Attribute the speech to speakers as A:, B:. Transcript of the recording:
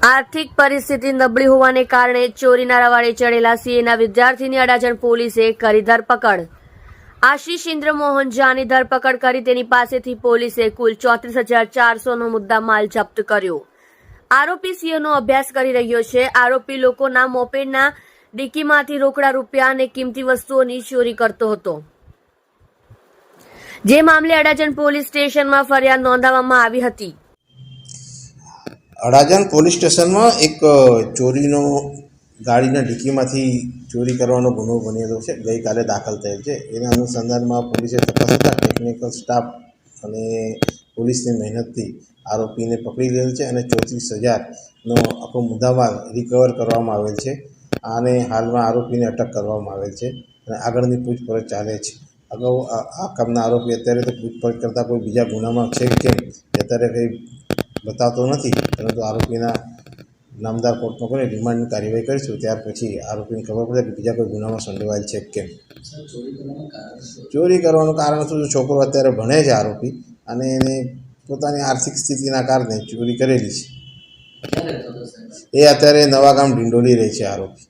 A: આર્થિક પરિસ્થિતિ નબળી હોવાને કારણે ચોરીના રવાડે ચડેલા સીએના વિદ્યાર્થીની અડાજણ પોલીસે કરી ધરપકડ। આશીષ ઇન્દ્રમોહન ઝાની ધરપકડ કરી તેની પાસેથી પોલીસે કુલ 34,400નો મુદ્દામાલ જપ્ત કર્યો। આરોપી સીએનો અભ્યાસ કરી રહ્યો છે। આરોપી લોકોના મોપેડના ડિક્કીમાંથી રોકડા રૂપિયા અને કિંમતી વસ્તુઓની ચોરી કરતો હતો, જે મામલે અડાજણ પોલીસ સ્ટેશનમાં ફરિયાદ નોંધાવવામાં આવી હતી।
B: અડાજણ પોલીસ સ્ટેશનમાં એક ચોરીનો ગાડીના ડિક્કીમાંથી ચોરી કરવાનો ગુનો બનેલો છે, ગઈકાલે દાખલ થયેલ છે। એના અનુસંધાનમાં પોલીસે તપાસ કરતા ટેકનિકલ સ્ટાફ અને પોલીસની મહેનતથી આરોપીને પકડી લીધેલ છે અને 34,000નો આખો મુદ્દામાલ રિકવર કરવામાં આવેલ છે અને હાલમાં આરોપીને અટક કરવામાં આવેલ છે અને આગળની પૂછપરછ ચાલે છે। અગાઉ આ કામના આરોપી અત્યારે તો પૂછપરછ કરતાં કોઈ બીજા ગુનામાં છે કે કેમ અત્યારે કંઈ બતાવતો નથી, પરંતુ આરોપીના નામદાર કોર્ટમાં કરીને રિમાન્ડની કાર્યવાહી કરીશું, ત્યાર પછી આરોપીને ખબર પડે કે બીજા કોઈ ગુનામાં સંડોવાયેલ છે કેમ। ચોરી કરવાનું કારણ શું? છોકરો અત્યારે ભણે છે આરોપી, અને એને પોતાની આર્થિક સ્થિતિના કારણે ચોરી કરેલી છે। એ અત્યારે નવા ગામ ઢીંડોલી રહે છે આરોપી।